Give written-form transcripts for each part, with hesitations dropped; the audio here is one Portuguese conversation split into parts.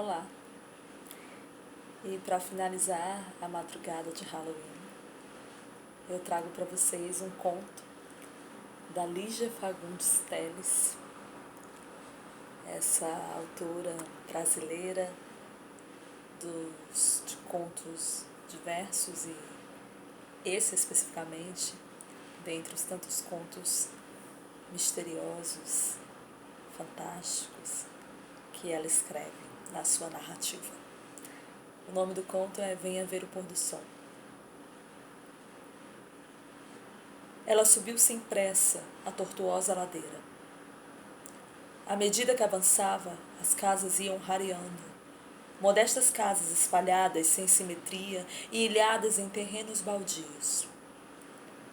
Olá! E para finalizar a madrugada de Halloween, eu trago para vocês um conto da Lígia Fagundes Telles, essa autora brasileira de contos diversos e esse especificamente, dentre os tantos contos misteriosos, fantásticos que ela escreve na sua narrativa. O nome do conto é Venha Ver o Pôr do Sol. Ela subiu sem pressa a tortuosa ladeira. À medida que avançava, as casas iam rareando. Modestas casas espalhadas sem simetria e ilhadas em terrenos baldios.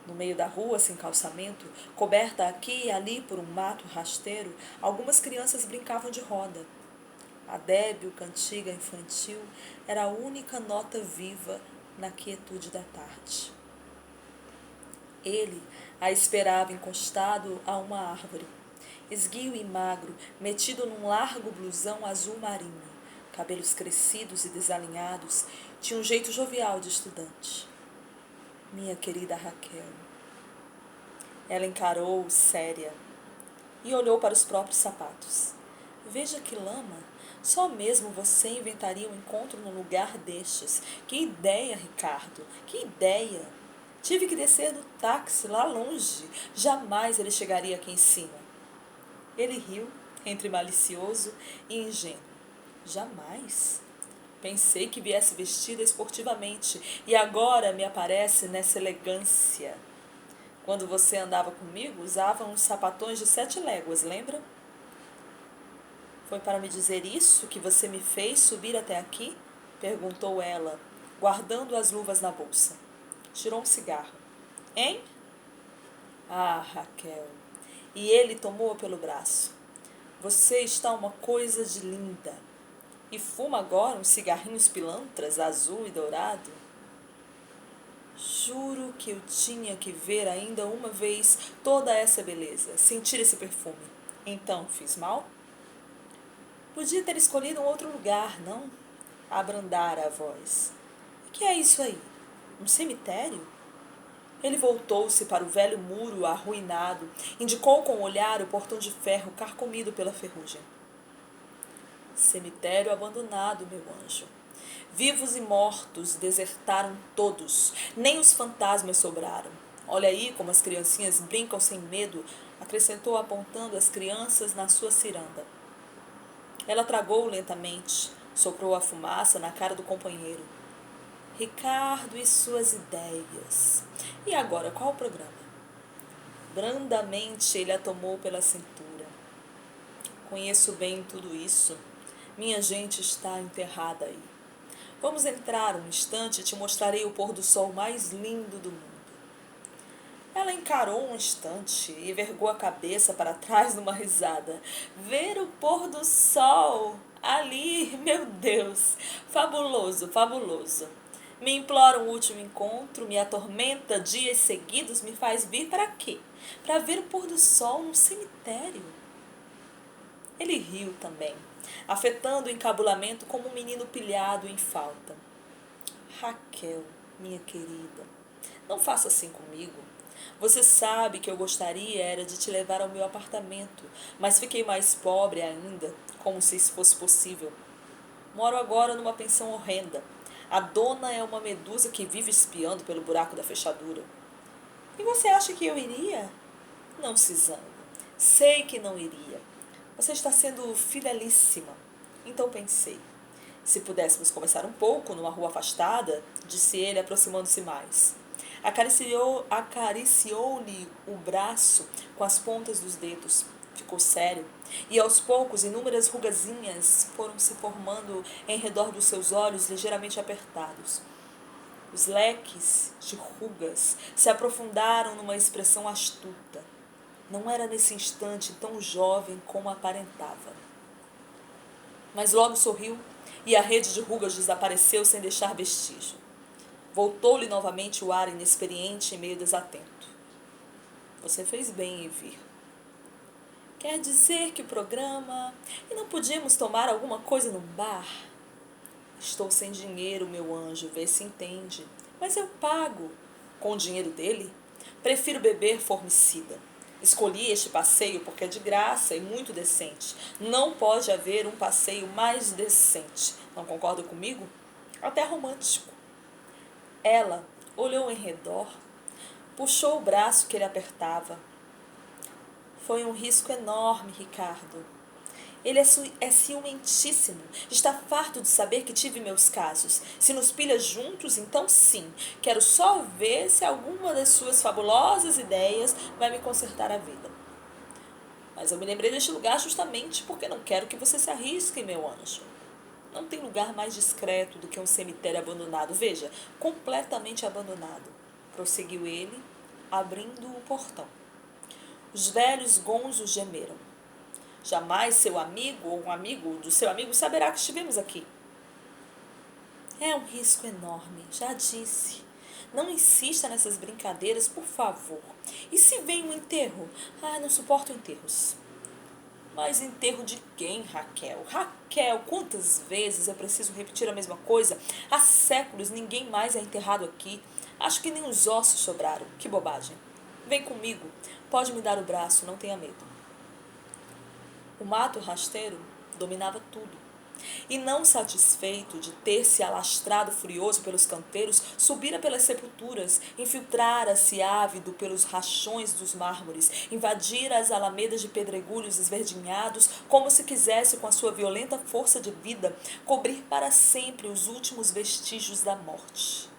No meio da rua, sem calçamento, coberta aqui e ali por um mato rasteiro, algumas crianças brincavam de roda. A débil cantiga infantil era a única nota viva na quietude da tarde. Ele a esperava encostado a uma árvore, esguio e magro, metido num largo blusão azul marinho, cabelos crescidos e desalinhados, tinha um jeito jovial de estudante. Minha querida Raquel. Ela encarou-o séria e olhou para os próprios sapatos. Veja que lama! Só mesmo você inventaria um encontro num lugar destes. Que ideia, Ricardo! Que ideia! Tive que descer do táxi lá longe. Jamais ele chegaria aqui em cima. Ele riu, entre malicioso e ingênuo. Jamais? Pensei que viesse vestida esportivamente e agora me aparece nessa elegância. Quando você andava comigo, usava uns sapatões de 7 léguas, lembra? Foi para me dizer isso que você me fez subir até aqui? Perguntou ela, guardando as luvas na bolsa. Tirou um cigarro. Hein? Ah, Raquel. E ele tomou-a pelo braço. Você está uma coisa de linda. E fuma agora uns cigarrinhos pilantras, azul e dourado? Juro que eu tinha que ver ainda uma vez toda essa beleza, sentir esse perfume. Então, fiz mal? Podia ter escolhido um outro lugar, não? Abrandara a voz. O que é isso aí? Um cemitério? Ele voltou-se para o velho muro arruinado, indicou com o olhar o portão de ferro carcomido pela ferrugem. Cemitério abandonado, meu anjo. Vivos e mortos desertaram todos, nem os fantasmas sobraram. Olha aí como as criancinhas brincam sem medo, acrescentou apontando as crianças na sua ciranda. Ela tragou lentamente, soprou a fumaça na cara do companheiro. Ricardo e suas ideias. E agora, qual o programa? Brandamente ele a tomou pela cintura. Conheço bem tudo isso. Minha gente está enterrada aí. Vamos entrar um instante e te mostrarei o pôr do sol mais lindo do mundo. Ela encarou um instante e vergou a cabeça para trás numa risada. Ver o pôr do sol! Ali, meu Deus! Fabuloso, fabuloso! Me implora um último encontro, me atormenta dias seguidos, me faz vir para quê? Para ver o pôr do sol num cemitério. Ele riu também, afetando o encabulamento como um menino pilhado em falta. Raquel, minha querida, não faça assim comigo. Você sabe que eu gostaria era de te levar ao meu apartamento, mas fiquei mais pobre ainda, como se isso fosse possível. Moro agora numa pensão horrenda. A dona é uma medusa que vive espiando pelo buraco da fechadura. E você acha que eu iria? Não se zangue. Sei que não iria. Você está sendo fidelíssima. Então pensei. Se pudéssemos conversar um pouco numa rua afastada, disse ele, aproximando-se mais. Acariciou-lhe o braço com as pontas dos dedos. Ficou sério. E aos poucos, inúmeras rugazinhas foram se formando em redor dos seus olhos ligeiramente apertados. Os leques de rugas se aprofundaram numa expressão astuta. Não era nesse instante tão jovem como aparentava. Mas logo sorriu e a rede de rugas desapareceu sem deixar vestígio. Voltou-lhe novamente o ar inexperiente e meio desatento. Você fez bem em vir. Quer dizer que o programa... E não podíamos tomar alguma coisa num bar? Estou sem dinheiro, meu anjo, vê se entende. Mas eu pago. Com o dinheiro dele? Prefiro beber formicida. Escolhi este passeio porque é de graça e muito decente. Não pode haver um passeio mais decente. Não concorda comigo? Até romântico. Ela olhou em redor, puxou o braço que ele apertava. Foi um risco enorme, Ricardo. Ele é ciumentíssimo. Está farto de saber que tive meus casos. Se nos pilha juntos, então sim. Quero só ver se alguma das suas fabulosas ideias vai me consertar a vida. Mas eu me lembrei deste lugar justamente porque não quero que você se arrisque, meu anjo. Não tem lugar mais discreto do que um cemitério abandonado. Veja, completamente abandonado. Prosseguiu ele, abrindo o portão. Os velhos gonzos gemeram. Jamais seu amigo ou um amigo do seu amigo saberá que estivemos aqui. É um risco enorme, já disse. Não insista nessas brincadeiras, por favor. E se vem um enterro? Ah, não suporto enterros. Mas enterro de quem, Raquel? Raquel, quantas vezes eu preciso repetir a mesma coisa? Há séculos ninguém mais é enterrado aqui. Acho que nem os ossos sobraram. Que bobagem. Vem comigo. Pode me dar o braço, não tenha medo. O mato rasteiro dominava tudo. E não satisfeito de ter se alastrado furioso pelos canteiros, subira pelas sepulturas, infiltrara-se ávido pelos rachões dos mármores, invadira as alamedas de pedregulhos esverdinhados, como se quisesse, com a sua violenta força de vida, cobrir para sempre os últimos vestígios da morte.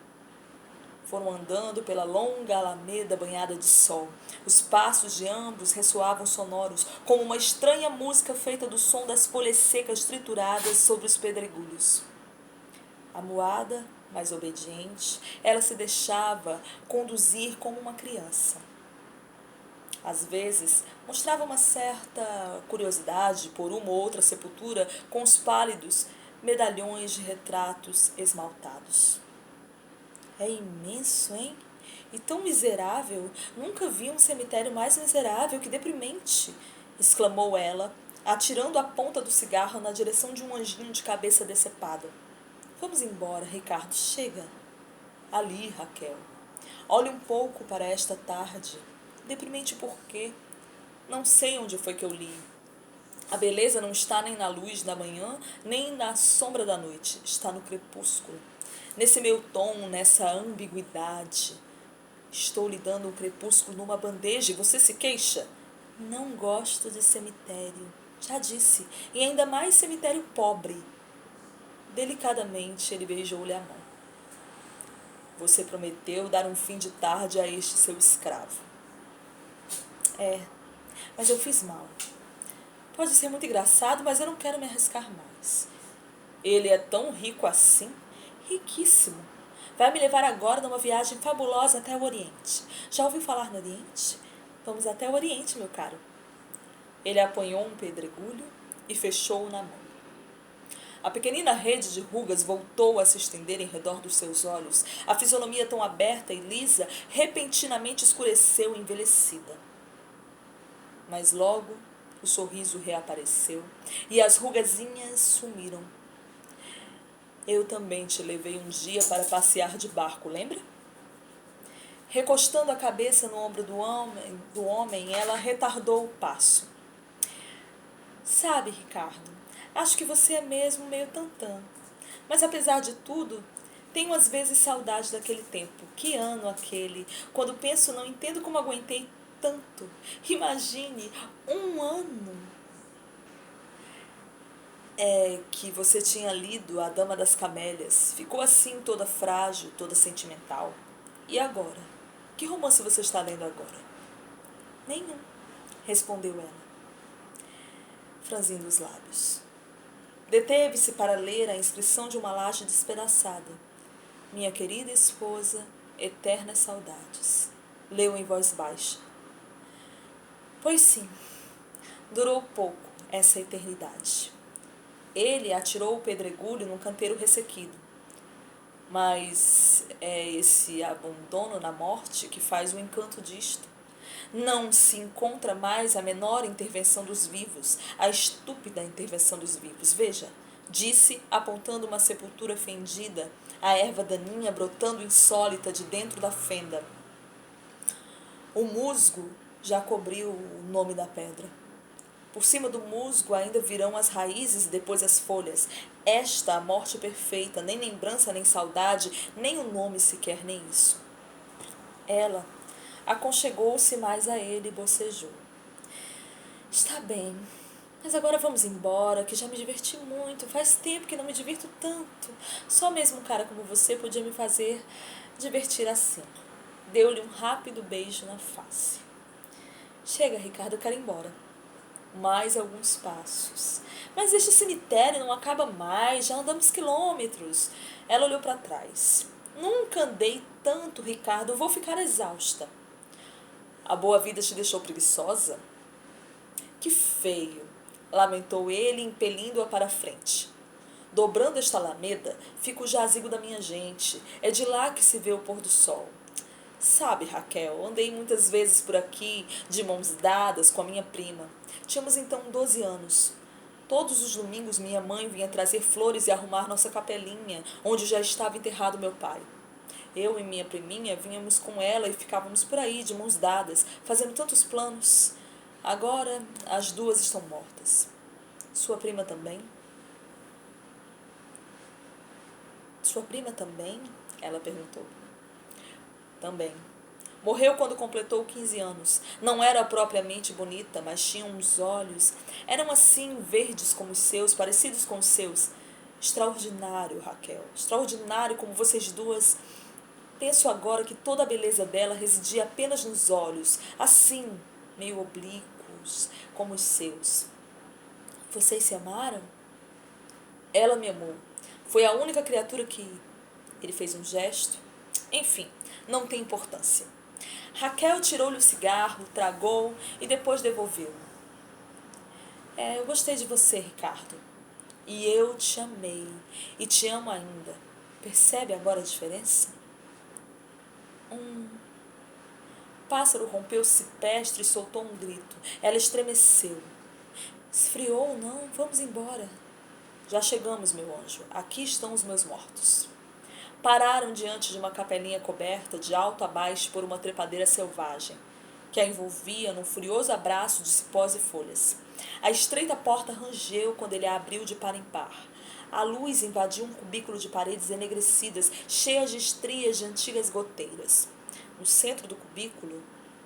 Foram andando pela longa alameda banhada de sol. Os passos de ambos ressoavam sonoros, como uma estranha música feita do som das folhas secas trituradas sobre os pedregulhos. Amuada, mas obediente, ela se deixava conduzir como uma criança. Às vezes, mostrava uma certa curiosidade por uma ou outra sepultura com os pálidos medalhões de retratos esmaltados. É imenso, hein? E tão miserável. Nunca vi um cemitério mais miserável, que deprimente! Exclamou ela, atirando a ponta do cigarro na direção de um anjinho de cabeça decepada. Vamos embora, Ricardo, chega. Ali, Raquel. Olhe um pouco para esta tarde. Deprimente por quê? Não sei onde foi que eu li. A beleza não está nem na luz da manhã, nem na sombra da noite. Está no crepúsculo. Nesse meu tom, nessa ambiguidade. Estou lhe dando um crepúsculo numa bandeja e você se queixa? Não gosto de cemitério. Já disse. E ainda mais cemitério pobre. Delicadamente ele beijou-lhe a mão. Você prometeu dar um fim de tarde a este seu escravo. É, mas eu fiz mal. Pode ser muito engraçado, mas eu não quero me arriscar mais. Ele é tão rico assim? Riquíssimo. Vai me levar agora numa viagem fabulosa até o Oriente. Já ouviu falar no Oriente? Vamos até o Oriente, meu caro. Ele apanhou um pedregulho e fechou-o na mão. A pequenina rede de rugas voltou a se estender em redor dos seus olhos. A fisionomia tão aberta e lisa repentinamente escureceu envelhecida. Mas logo o sorriso reapareceu e as rugazinhas sumiram. Eu também te levei um dia para passear de barco, lembra? Recostando a cabeça no ombro do homem, ela retardou o passo. Sabe, Ricardo, acho que você é mesmo meio tantã. Mas apesar de tudo, tenho às vezes saudade daquele tempo. Que ano aquele? Quando penso, não entendo como aguentei tanto. Imagine, 1 ano. É que você tinha lido A Dama das Camélias. Ficou assim, toda frágil, toda sentimental. E agora? Que romance você está lendo agora? Nenhum, respondeu ela, franzindo os lábios. Deteve-se para ler a inscrição de uma laje despedaçada. Minha querida esposa, eternas saudades. Leu em voz baixa. Pois sim, durou pouco essa eternidade. Ele atirou o pedregulho num canteiro ressequido. Mas é esse abandono na morte que faz o encanto disto. Não se encontra mais a menor intervenção dos vivos, a estúpida intervenção dos vivos. Veja, disse, apontando uma sepultura fendida, a erva daninha brotando insólita de dentro da fenda. O musgo já cobriu o nome da pedra. Por cima do musgo ainda virão as raízes e depois as folhas. Esta a morte perfeita, nem lembrança, nem saudade, nem o nome sequer, nem isso. Ela aconchegou-se mais a ele e bocejou. Está bem, mas agora vamos embora, que já me diverti muito. Faz tempo que não me divirto tanto. Só mesmo um cara como você podia me fazer divertir assim. Deu-lhe um rápido beijo na face. Chega, Ricardo, eu quero ir embora. Mais alguns passos. Mas este cemitério não acaba mais, já andamos quilômetros. Ela olhou para trás. Nunca andei tanto, Ricardo, vou ficar exausta. A boa vida te deixou preguiçosa? Que feio, lamentou ele, impelindo-a para a frente. Dobrando esta alameda, fica o jazigo da minha gente. É de lá que se vê o pôr do sol. Sabe, Raquel, andei muitas vezes por aqui, de mãos dadas com a minha prima. Tínhamos então 12 anos. Todos os domingos minha mãe vinha trazer flores e arrumar nossa capelinha, onde já estava enterrado meu pai. Eu e minha priminha vínhamos com ela e ficávamos por aí, de mãos dadas, fazendo tantos planos. Agora as duas estão mortas. Sua prima também? Sua prima também? Ela perguntou. Também. Morreu quando completou 15 anos. Não era propriamente bonita, mas tinha uns olhos. Eram assim, verdes como os seus, parecidos com os seus. Extraordinário, Raquel. Extraordinário como vocês duas. Penso agora que toda a beleza dela residia apenas nos olhos, assim, meio oblíquos, como os seus. Vocês se amaram? Ela me amou. Foi a única criatura que... Ele fez um gesto. Enfim, não tem importância. Raquel tirou-lhe o cigarro, tragou e depois devolveu. Eu gostei de você, Ricardo. E eu te amei. E te amo ainda. Percebe agora a diferença? O pássaro rompeu o cipestre e soltou um grito. Ela estremeceu. Esfriou, não? Vamos embora. Já chegamos, meu anjo. Aqui estão os meus mortos. Pararam diante de uma capelinha coberta de alto a baixo por uma trepadeira selvagem, que a envolvia num furioso abraço de cipós e folhas. A estreita porta rangeu quando ele a abriu de par em par. A luz invadiu um cubículo de paredes enegrecidas, cheias de estrias de antigas goteiras. No centro do cubículo,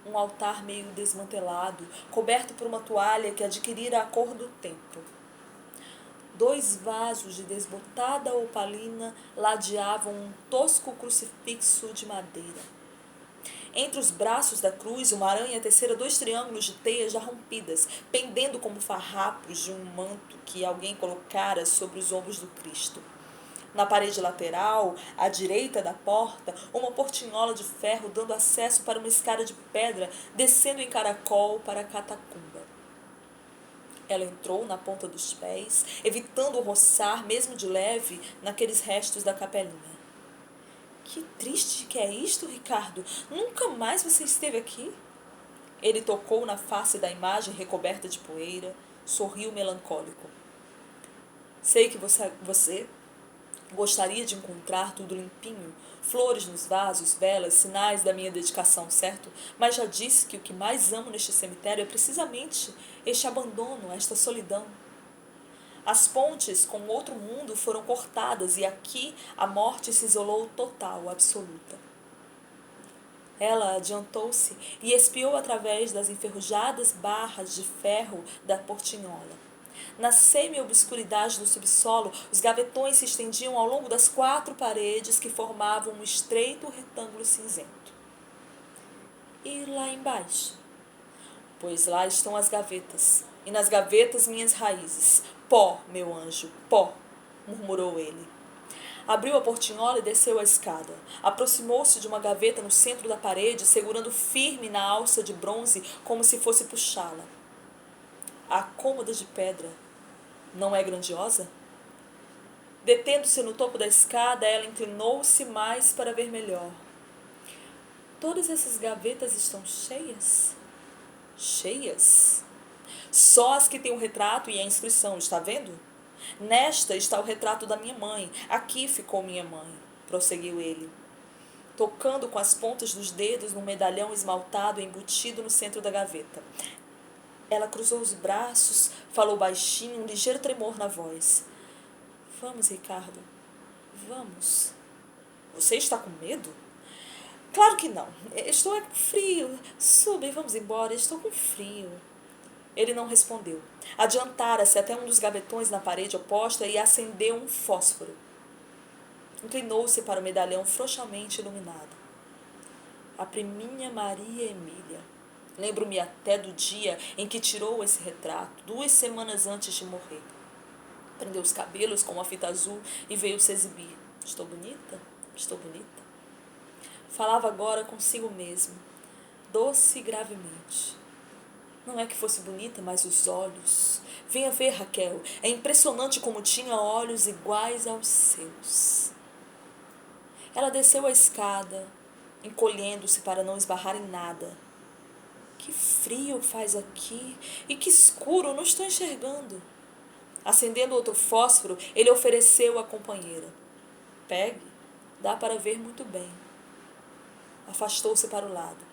um altar meio desmantelado, coberto por uma toalha que adquirira a cor do tempo. 2 vasos de desbotada opalina ladeavam um tosco crucifixo de madeira. Entre os braços da cruz, uma aranha tecera 2 triângulos de teias já rompidas, pendendo como farrapos de um manto que alguém colocara sobre os ombros do Cristo. Na parede lateral, à direita da porta, uma portinhola de ferro dando acesso para uma escada de pedra, descendo em caracol para a catacumba. Ela entrou na ponta dos pés, evitando roçar, mesmo de leve, naqueles restos da capelinha. Que triste que é isto, Ricardo! Nunca mais você esteve aqui? Ele tocou na face da imagem recoberta de poeira, sorriu melancólico. Sei que você gostaria de encontrar tudo limpinho, flores nos vasos, velas, sinais da minha dedicação, certo? Mas já disse que o que mais amo neste cemitério é precisamente este abandono, esta solidão. As pontes com outro mundo foram cortadas e aqui a morte se isolou total, absoluta. Ela adiantou-se e espiou através das enferrujadas barras de ferro da portinhola. Na semi-obscuridade do subsolo, os gavetões se estendiam ao longo das 4 paredes que formavam um estreito retângulo cinzento. E lá embaixo? Pois lá estão as gavetas, e nas gavetas minhas raízes. Pó, meu anjo, pó, murmurou ele. Abriu a portinhola e desceu a escada. Aproximou-se de uma gaveta no centro da parede, segurando firme na alça de bronze como se fosse puxá-la. A cômoda de pedra não é grandiosa? Detendo-se no topo da escada, ela inclinou-se mais para ver melhor. Todas essas gavetas estão cheias? Cheias? Só as que têm o retrato e a inscrição, está vendo? Nesta está o retrato da minha mãe. Aqui ficou minha mãe, prosseguiu ele, tocando com as pontas dos dedos num medalhão esmaltado embutido no centro da gaveta. Ela cruzou os braços, falou baixinho, um ligeiro tremor na voz. Vamos, Ricardo, vamos. Você está com medo? Claro que não. Estou com frio. Suba e vamos embora. Estou com frio. Ele não respondeu. Adiantara-se até um dos gavetões na parede oposta e acendeu um fósforo. Inclinou-se para o medalhão frouxamente iluminado. A priminha Maria Emília. Lembro-me até do dia em que tirou esse retrato, 2 semanas antes de morrer. Prendeu os cabelos com uma fita azul e veio se exibir. Estou bonita? Estou bonita? Falava agora consigo mesmo, doce e gravemente. Não é que fosse bonita, mas os olhos. Venha ver, Raquel, é impressionante como tinha olhos iguais aos seus. Ela desceu a escada, encolhendo-se para não esbarrar em nada. Que frio faz aqui e que escuro, não estou enxergando. Acendendo outro fósforo, ele ofereceu à companheira. Pegue, dá para ver muito bem. Afastou-se para o lado.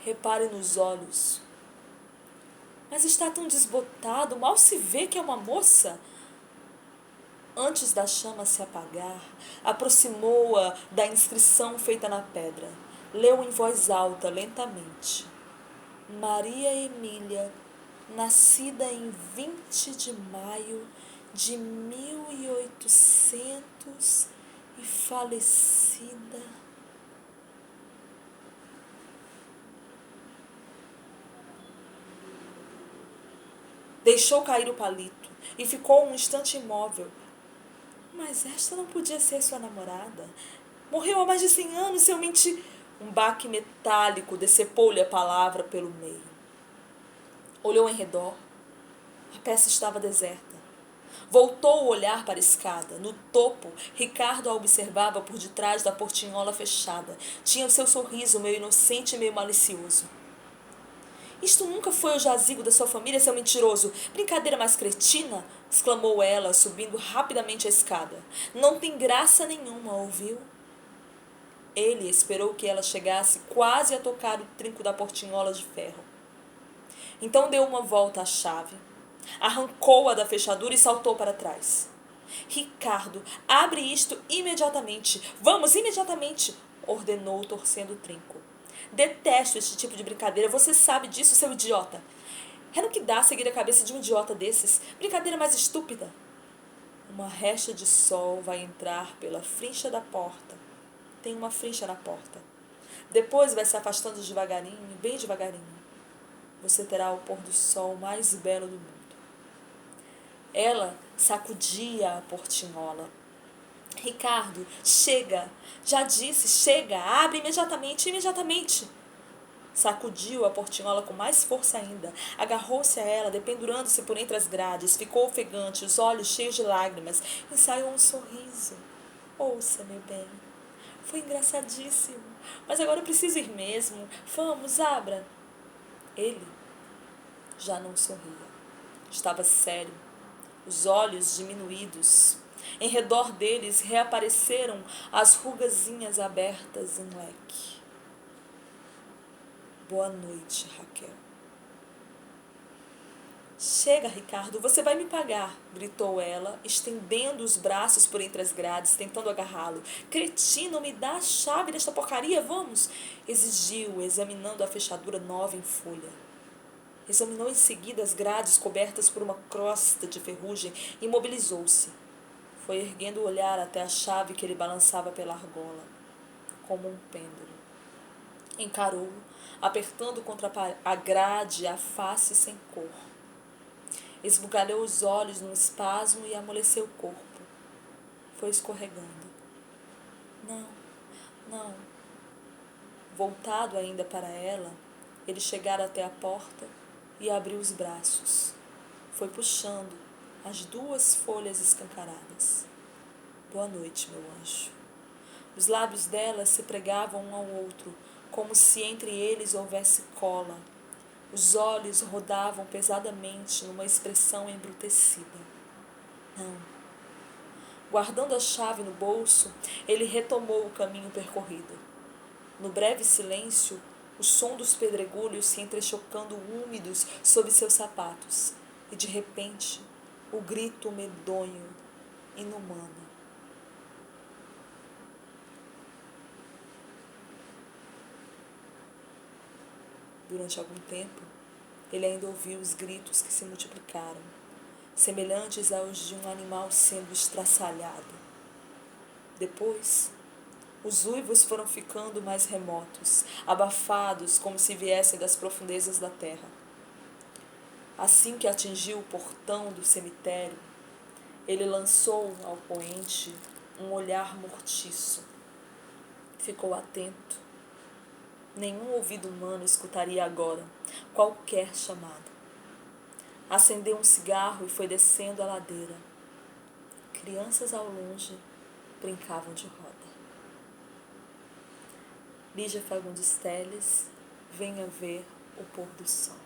Repare nos olhos. Mas está tão desbotado, mal se vê que é uma moça. Antes da chama se apagar, aproximou-a da inscrição feita na pedra. Leu em voz alta, lentamente. Maria Emília, nascida em 20 de maio de 1800 e falecida... Deixou cair o palito e ficou um instante imóvel. Mas esta não podia ser sua namorada. Morreu há mais de 100 anos, seu menti... Um baque metálico decepou-lhe a palavra pelo meio. Olhou em redor. A peça estava deserta. Voltou o olhar para a escada. No topo, Ricardo a observava por detrás da portinhola fechada. Tinha o seu sorriso meio inocente e meio malicioso. Isto nunca foi o jazigo da sua família, seu mentiroso. Brincadeira mais cretina? Exclamou ela, subindo rapidamente a escada. Não tem graça nenhuma, ouviu? Ele esperou que ela chegasse quase a tocar o trinco da portinhola de ferro. Então deu uma volta à chave, arrancou-a da fechadura e saltou para trás. Ricardo, abre isto imediatamente. Vamos, imediatamente, ordenou, torcendo o trinco. Detesto este tipo de brincadeira, você sabe disso, seu idiota. É no que dá seguir a cabeça de um idiota desses. Brincadeira mais estúpida. Uma recha de sol vai entrar pela frincha da porta. Tem uma frincha na porta. Depois vai se afastando devagarinho, bem devagarinho. Você terá o pôr do sol mais belo do mundo. Ela sacudia a portinhola. Ricardo, chega! Já disse, chega! Abre imediatamente, imediatamente! Sacudiu a portinhola com mais força ainda. Agarrou-se a ela, dependurando-se por entre as grades. Ficou ofegante, os olhos cheios de lágrimas. Ensaiou um sorriso. Ouça, meu bem. Foi engraçadíssimo. Mas agora eu preciso ir mesmo. Vamos, abra. Ele já não sorria. Estava sério. Os olhos diminuídos. Em redor deles reapareceram as rugazinhas abertas em leque. Boa noite, Raquel. Chega, Ricardo, você vai me pagar, gritou ela, estendendo os braços por entre as grades, tentando agarrá-lo. Cretino, me dá a chave desta porcaria, vamos? Exigiu, examinando a fechadura nova em folha. Examinou em seguida as grades cobertas por uma crosta de ferrugem e imobilizou-se. Foi erguendo o olhar até a chave que ele balançava pela argola, como um pêndulo. Encarou-o, apertando contra a grade a face sem cor. Esbugalhou os olhos num espasmo e amoleceu o corpo. Foi escorregando. Não, não. Voltado ainda para ela, ele chegara até a porta e abriu os braços. Foi puxando as 2 folhas escancaradas. Boa noite, meu anjo. Os lábios dela se pregavam um ao outro, como se entre eles houvesse cola. Os olhos rodavam pesadamente numa expressão embrutecida. Não. Guardando a chave no bolso, ele retomou o caminho percorrido. No breve silêncio, o som dos pedregulhos se entrechocando úmidos sob seus sapatos, e de repente, o grito medonho, inumano. Durante algum tempo, ele ainda ouviu os gritos que se multiplicaram, semelhantes aos de um animal sendo estraçalhado. Depois, os uivos foram ficando mais remotos, abafados como se viessem das profundezas da terra. Assim que atingiu o portão do cemitério, ele lançou ao poente um olhar mortiço. Ficou atento. Nenhum ouvido humano escutaria agora qualquer chamado. Acendeu um cigarro e foi descendo a ladeira. Crianças ao longe brincavam de roda. Lígia Fagundes Telles, venha ver o pôr do sol.